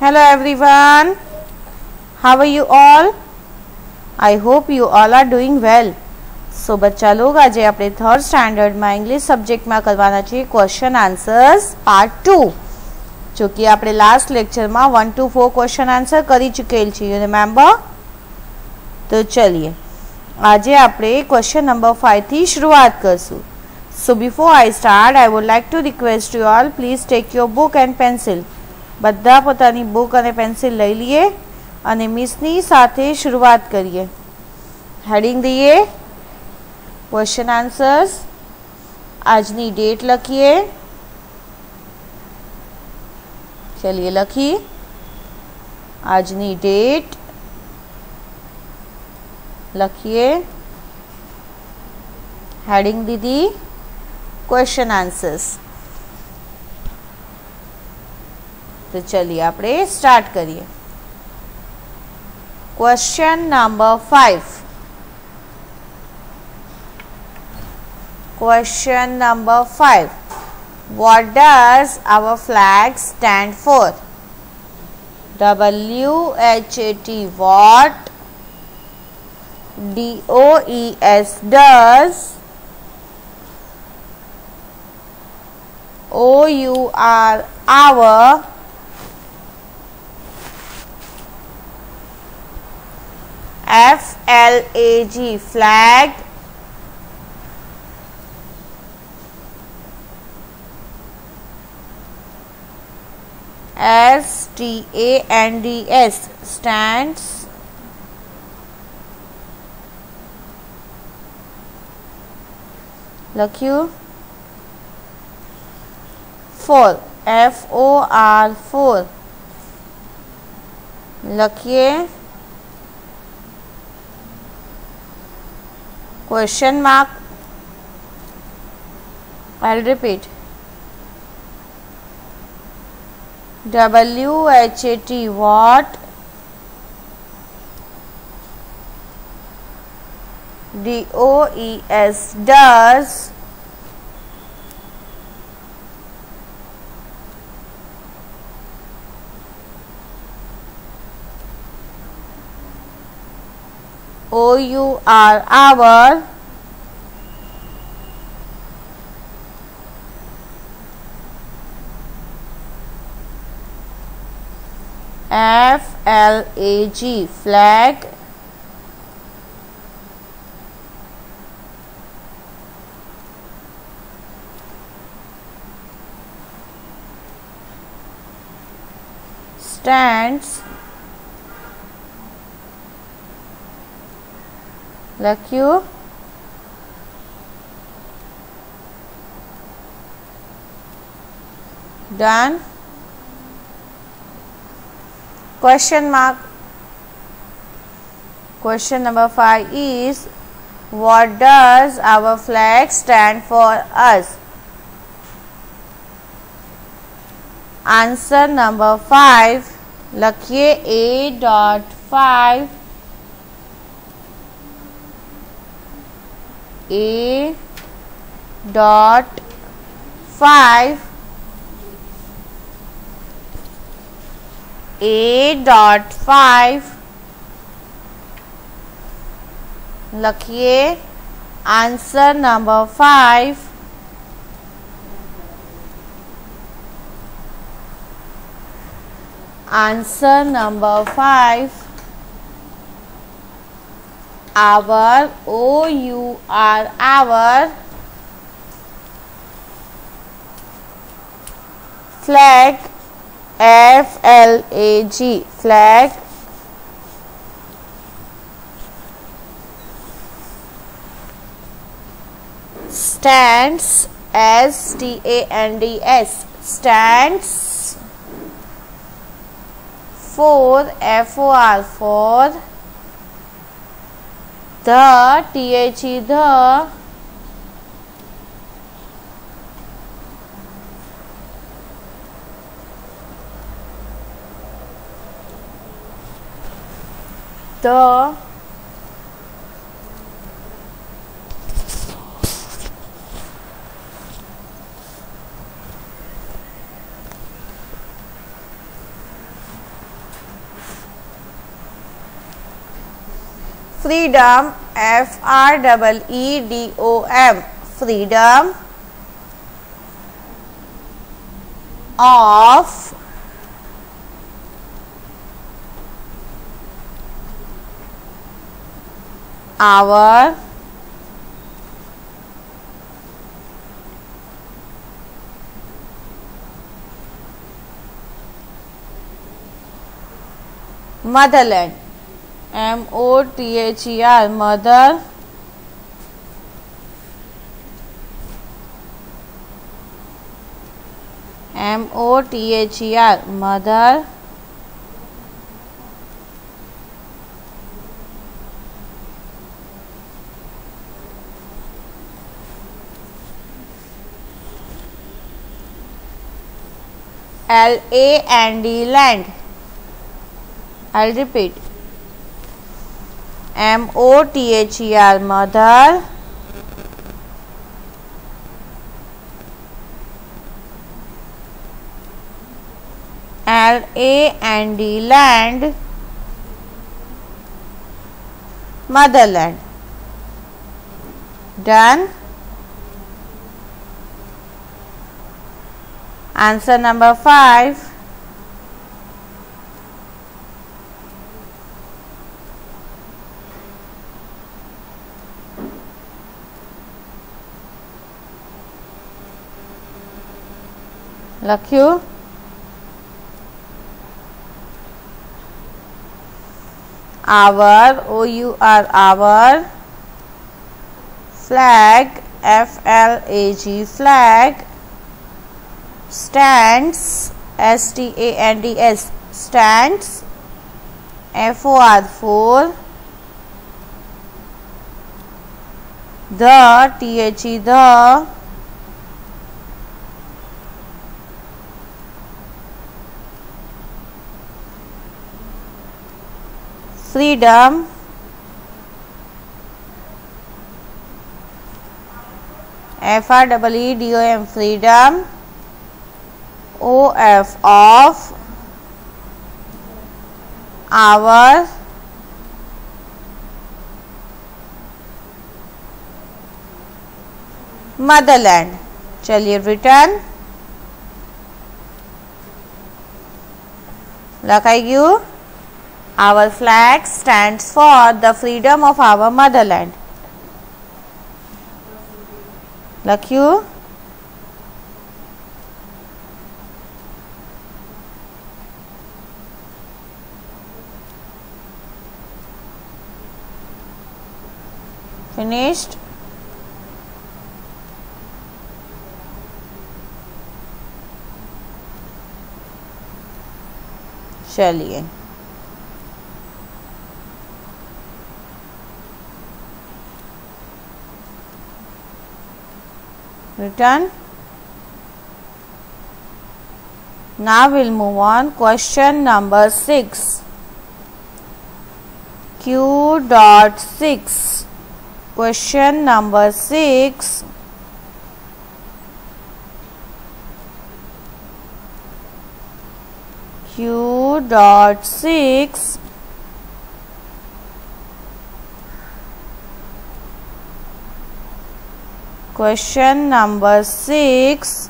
Hello everyone, how are you all? I hope you all are doing well. So बच्चा लोग आज આપણે third સ્ટાન્ડર્ડમાં English સબ્જેક્ટમાં કરવાના છે ક્વેશ્ચન આન્સર્સ પાર્ટ 2 जो कि આપણે લાસ્ટ લેક્ચરમાં 1 to 4 ક્વેશ્ચન આન્સર કરી ચૂકેલ છે યુ રિમેમ્બર. તો ચलिए આજે આપણે ક્વેશ્ચન નંબર 5 થી શરૂઆત કરશું. So before I start I would like to request you all please take your book and pencil. બધા પોતાની બુક અને પેન્સિલ લઈ લઈએ અને મિસની સાથે શરૂઆત કરીએ. હેડિંગ દઈએ, ક્વેશ્ચન આન્સર્સ, આજની ડેટ લખીએ. चलिए लखी आजनी डेट लखिए. हेडिंग दीदी क्वेश्चन आंसर्स. तो चलिए આપણે स्टार्ट करिए. Question number 5. Question number 5. What does our flag stand for? WHAT what, DOES does, OUR our, FLAG flag, STANDS stands, लखियो. 4 FOR 4 लखिए. Question mark, I'll repeat. WHAT what, DOES does, OUR our, FLAG flag, stands, लखियो. Done. Question mark. Question number 5 is what does our flag stand for us? Answer number 5 लखिए A.5 A.5 A.5 लखिए. Answer number 5 answer number 5 our OUR our flag FLAG flag stands STANDS stands for FOR for the THE the freedom, freedom, freedom of our motherland, mother, mother, mother, land, land. I'll repeat. mother, mother, land, land, motherland. Done. Answer number 5. લખ્યું. our, our, flag, flag, flag, stands, stands, stands, for, the, the, freedom, freedom, freedom, of, our, motherland. चलिए return लखाई गयु. Our flag stands for the freedom of our motherland. લખ્યું. Finished. चलिए return. Now we'll move on. Question number 6. Q.6. Question number 6. Q.6. Question number 6.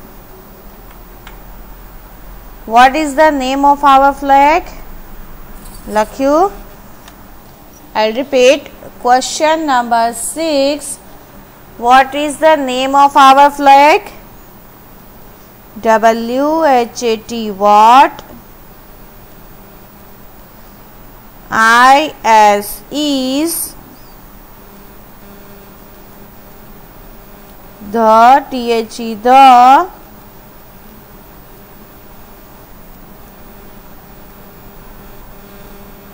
What is the name of our flag? लख्यू. I'll repeat. Question number 6. What is the name of our flag? WHAT. What? IS is. The, the,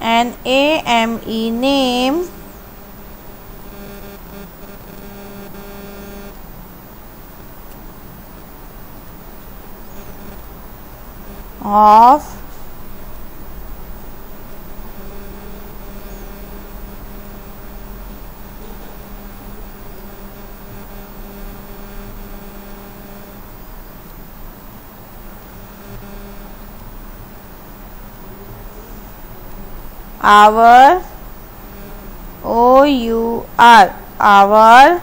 NAME, name, of our O-U-R, our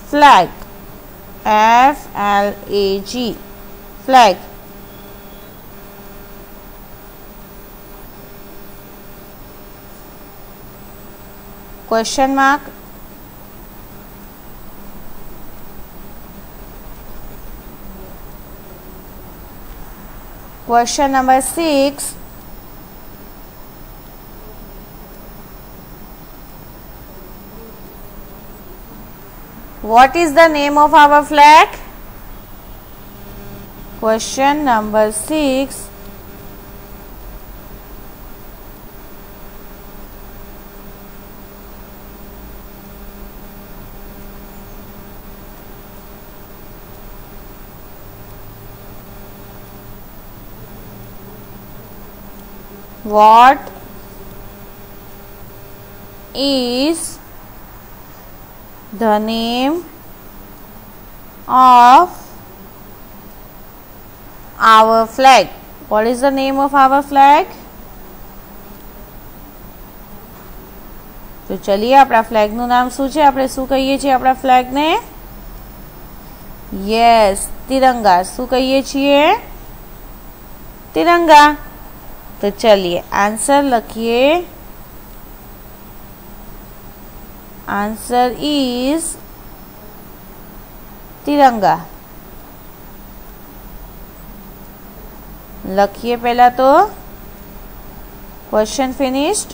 flag. F-L-A-G, flag. Question mark. Question number 6. What is the name of our flag? Question number 6. What is the name of our flag? What is the name of our flag? તો ચલીએ આપણા ફ્લેગનું નામ શું છે? આપણે શું કહીએ છીએ આપણા ફ્લેગને? યસ, તિરંગા. શું કહીએ છીએ? તિરંગા. तो चलिए आंसर लिखिए. आंसर इज तिरंगा. लिखिए पहला तो. Question finished.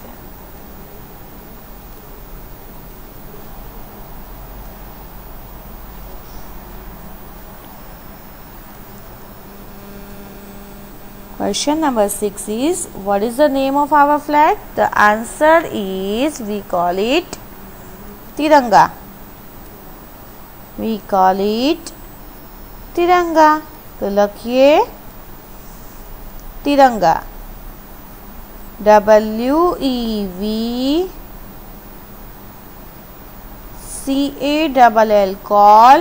Question number 6 is, what is the name of our flag? The answer is, we call it Tiranga. We call it Tiranga. तो लिखिए तिरंगा. WEVCALL, call.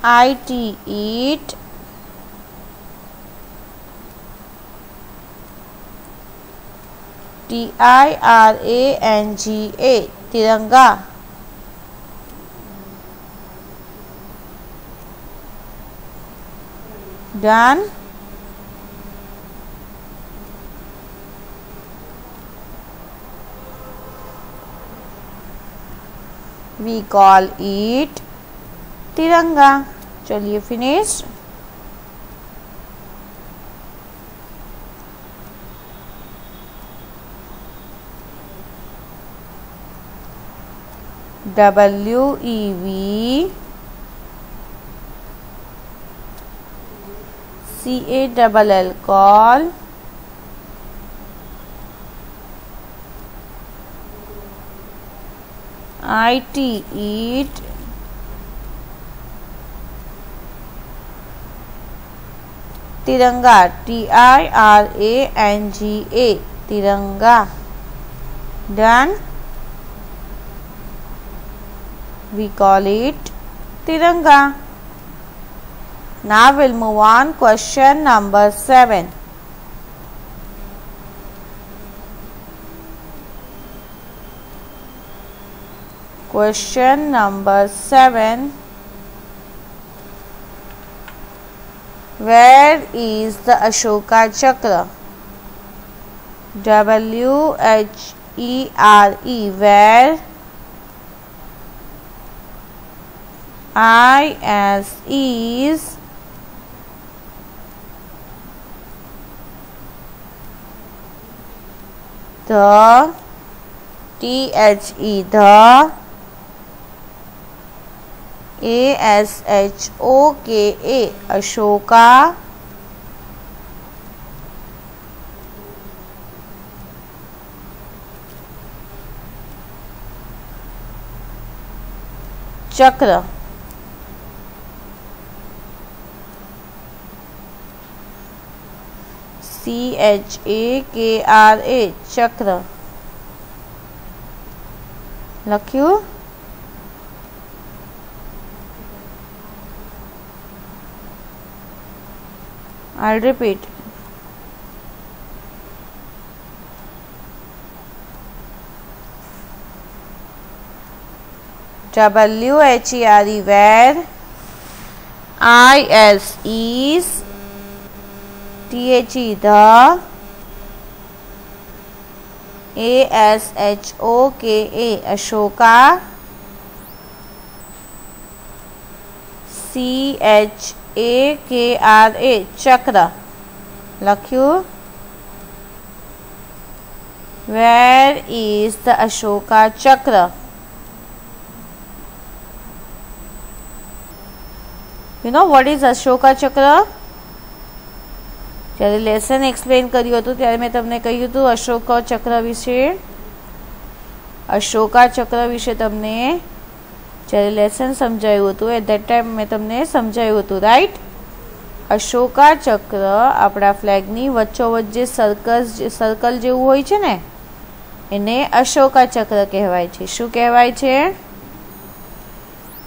IT, eat. TIRANGA, तिरंगा. Done. We call it तिरंगा. चलिए finished. WEVCALL, call. IT, eat. तिरंगा. TIRANGA, तिरंगा. Done. We call it Tiranga. Now we'll move on. Question number 7. Question number 7. Where is the Ashoka Chakra? WHERE, where. IS is. The. THE, the. ASHOKA, Ashoka. Chakra. CHAKRA, चक्र. लख्यू. I'll repeat. WHERE where, IS is, THE the, ASHOKA Ashoka, CHAKRA ચક્ર લખ્યું. Where is the Ashoka Chakra? You know what is Ashoka Chakra? જ્યારે lesson explain કર્યું હતું ત્યારે મેં તમને કહ્યું હતું અશોકા ચક્ર વિશે. અશોકા ચક્ર વિશે તમને જ્યારે લેસન સમજાયું હતું એટ ધેટ ટાઈમ મેં તમને સમજાયું હતું, રાઈટ. અશોકા ચક્ર આપણા ફ્લેગની વચ્ચોવચ્ચ જે સર્કલ જેવું હોય છે ને એને અશોકા ચક્ર કહેવાય છે. શું કહેવાય છે?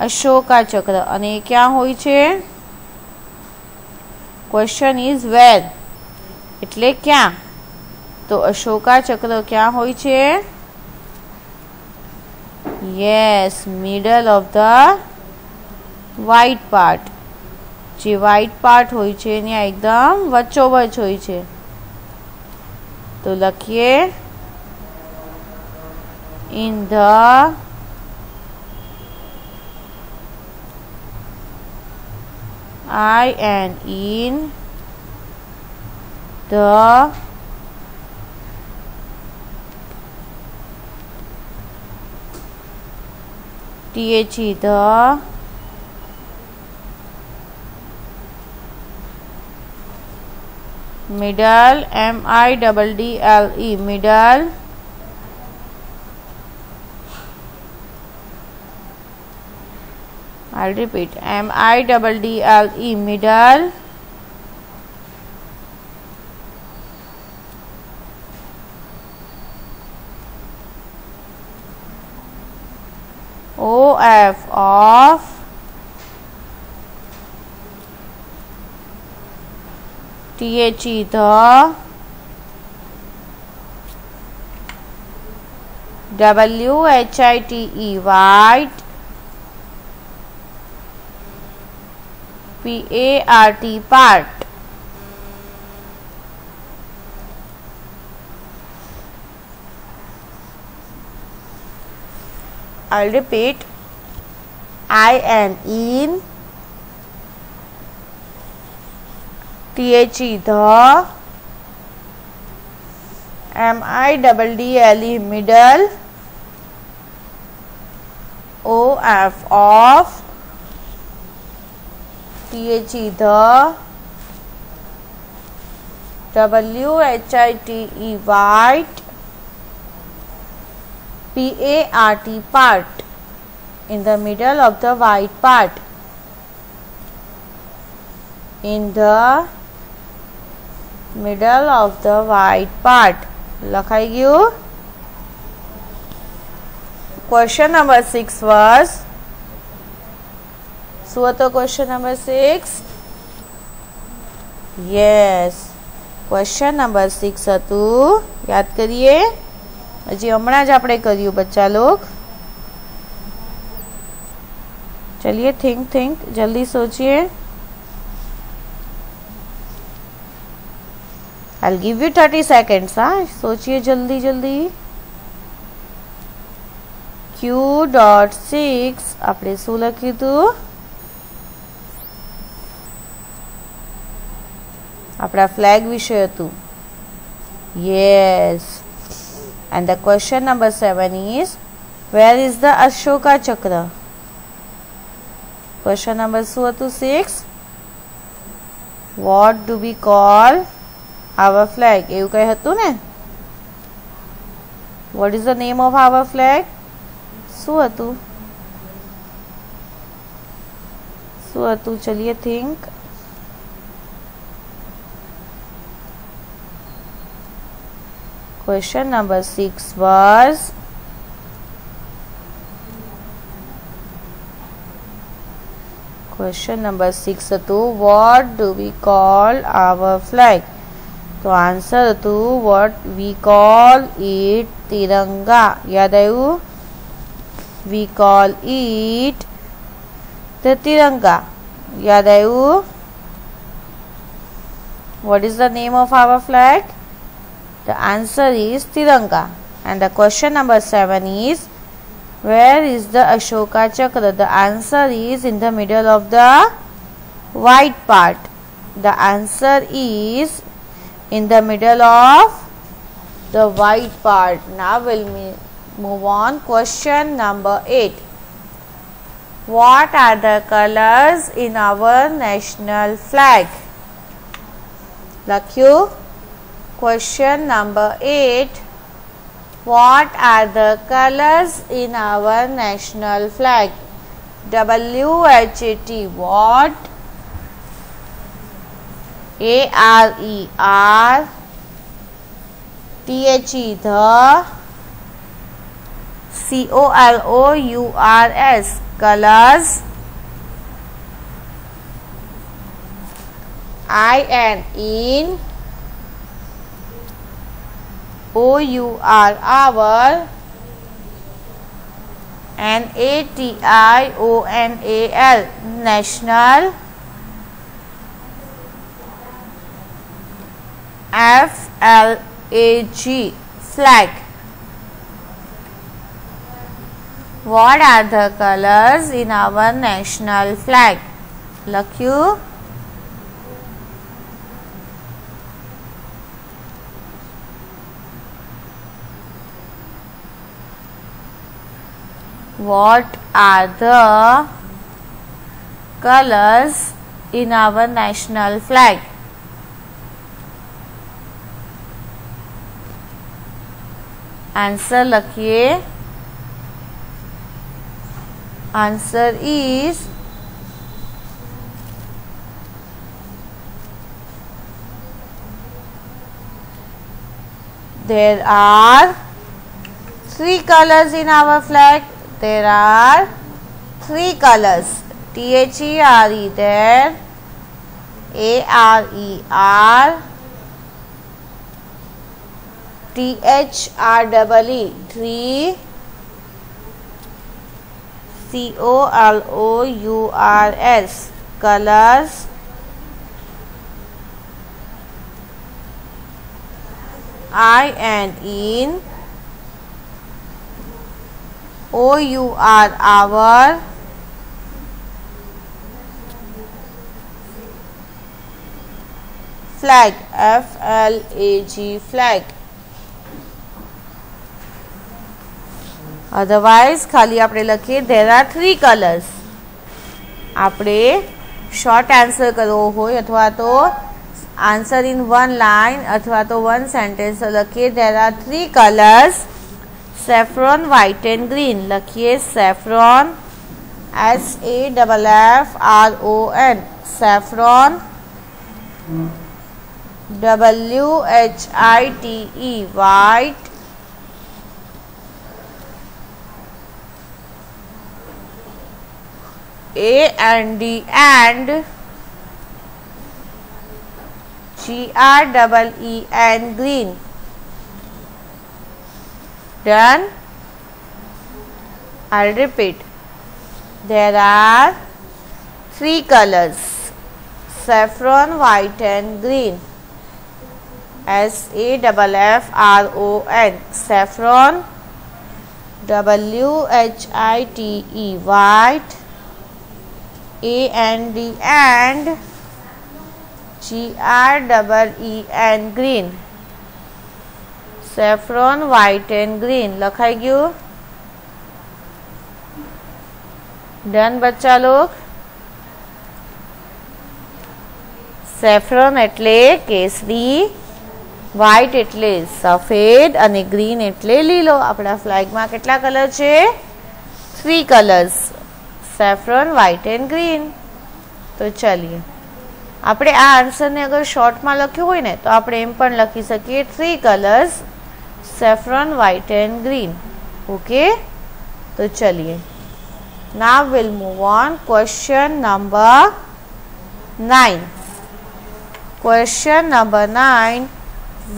અશોકા ચક્ર. અને એ ક્યાં હોય છે? ક્વેશ્ચન ઇઝ વેર, એટલે ક્યાં? તો અશોકા ચક્ર ક્યાં હોય છે? Yes, middle of the white part. જે વ્હાઇટ પાર્ટ હોય છે ત્યાં એકદમ વચ્ચોવચ હોય છે. તો લખીએ in the in the THE the middle, MIDDLE middle, I'll repeat, MIDDLE middle, OF of THE the, WHITE white, PART part. I'll repeat, IN THE the, MIDDLE middle, OF of THE the, WHITE white, PART part, in the middle of the white part. In the middle of the white part. લખાઈ ગયું. Question number 6 was, શું હતો question number 6? Yes, question number 6 હતું. યાદ કરીએ. હજી હમણાં જ આપણે કર્યું બચ્ચા લોગ. चलिए थिंक जल्दी सोचिए. I'll give you 30 seconds. हाँ, सोचिए जल्दी जल्दी. Q.6 આપણે શું લખ્યું હતું? આપણા ફ્લેગ વિશે હતું. Yes. And the question number 7 is, where is the Ashoka Chakra? Question number 6. What do we call our flag? એવું કઈ હતું ને? What is the name of our flag? શું હતું? ચલિए think. Question number 6 was, question number 6 હતું, what do we call our flag? તો answer હતું, what we call it તિરંગા. યાદ આવ્યું? we call it the Tiranga. याद आयु? What is the name of our flag? The answer is Tiranga. And the question number 7 is, where is the Ashoka Chakra? The answer is in the middle of the white part. The answer is in the middle of the white part. Now we'll move on. Question number 8. What are the colors in our national flag? Lakyu. Question number 8. What are the colors in our national flag? WHAT. What? ARER. THE. The. COLOURS. Colors. IN. OUR. Our. NATIONAL. National. FLAG. Flag. What are the colors in our national flag? Lakyu. What are the colors in our national flag? Answer लिखिए. Answer is there are 3 colors in our flag. There are 3 colors. THERE there, ARER, THREE 3, COLOURS colors, IN OUR our, flag FLAG flag. Otherwise खाली આપણે લખીએ there are 3 colors. આપણે short answer કરવો હોય અથવા તો answer in one line અથવા તો one sentence લખીએ there are 3 colors. Saffron, white and green. લખીએ saffron, SAFFRON, saffron, WHITE white, AND and, GREEN green. Done. I'll repeat. There are 3 colors. Saffron, white and green. SAFFRON, saffron, WHITE white, AND and, GREEN green. Saffron, white and green. લખાઈ ગયું? Done બચ્ચા લોક? Saffron એટલે કેસરી, white એટલે સફેદ અને green એટલે લીલો. આપણા ફ્લેગમાં કેટલા કલર છે? 3 colours. Saffron, white and green. તો ચાલીએ આપણે આ આન્સરને અગર શોર્ટમાં લખ્યું હોય ને તો આપણે એમ પણ લખી શકીએ 3 colours saffron, white and green. Okay, तो चलिए now we'll move on. Question number 9. Question number 9.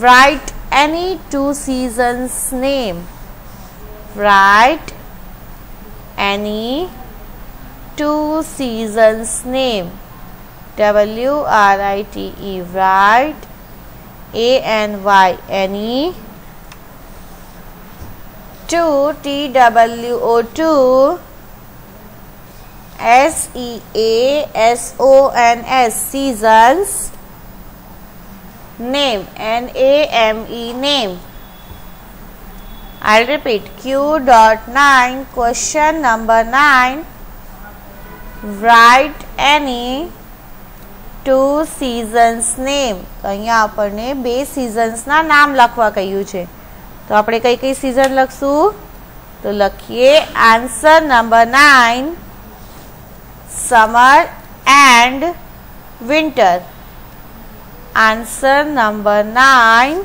Write any 2 seasons name. Write any two seasons name. WRITE, write. ANY, any two, TWO2, SEASONS, seasons name. NAME, name. I'll repeat. Q.9, question number 9. Write any two seasons name. તો અહીંયા આપણને બે સિઝન્સના નામ લખવા કહ્યું છે. તો આપણે કઈ કઈ સિઝન લખશું? તો લખીએ answer number 9, summer and winter. Answer number 9,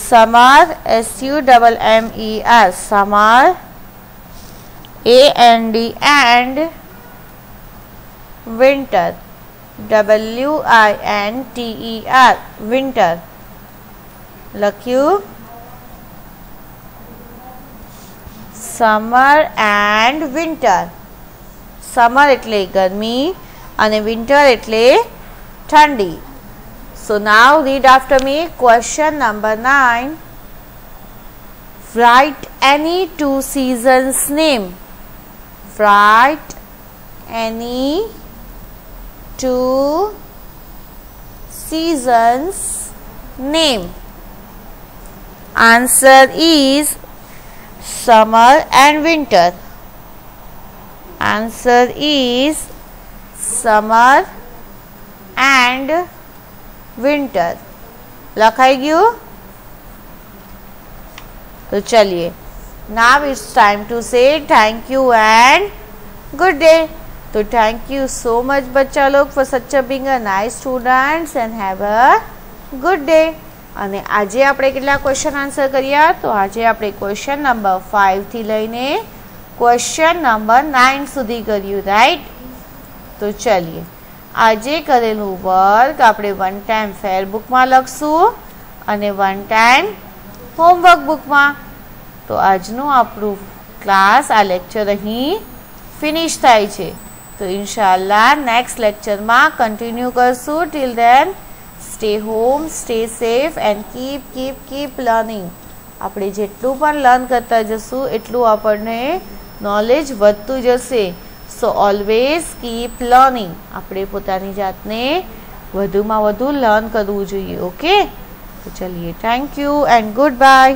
summer, SUMMER, summer, AND and winter, WINTER, winter. લખ્યું સમર એન્ડ વિન્ટર. સમર એટલે ગરમી અને વિન્ટર એટલે ઠંડી. So now read after me. Question number 9. Write any two seasons name. Write any two seasons name. Answer is summer and winter. Answer is summer and winter. લખાઈ ગયું? તો ચલિए. Now it's time to say thank you and good day. So thank you so much बच्चा लोग for such a being a nice students and have a good day. અને આજે આપણે કેટલા question answer કર્યા? તો આજે આપણે ક્વેશ્ચન નંબર 5 થી લઈને ક્વેશ્ચન નંબર 9 સુધી કર્યું, રાઈટ? તો ચલિए, આજે કરેલું વર્ક આપણે વન ટાઈમ ફેર બુકમાં લખશું અને વન ટાઈમ હોમવર્ક બુકમાં. તો આજનું આપણું ક્લાસ, આ લેક્ચર અહીં ફિનિશ થાય છે. તો ઇન્શાલ્લાહ નેક્સ્ટ લેક્ચરમાં કન્ટિન્યુ કરશું. Till then stay home, stay safe and keep learning. આપણે જેટલું પણ લર્ન કરતા જશું એટલું આપણને નોલેજ વધતું જશે. સો ઓલવેઝ કીપ લર્નિંગ. આપણે પોતાની જાતને વધુમાં વધુ લર્ન કરવું જોઈએ. ઓકે, તો ચલીએ, thank you and good bye.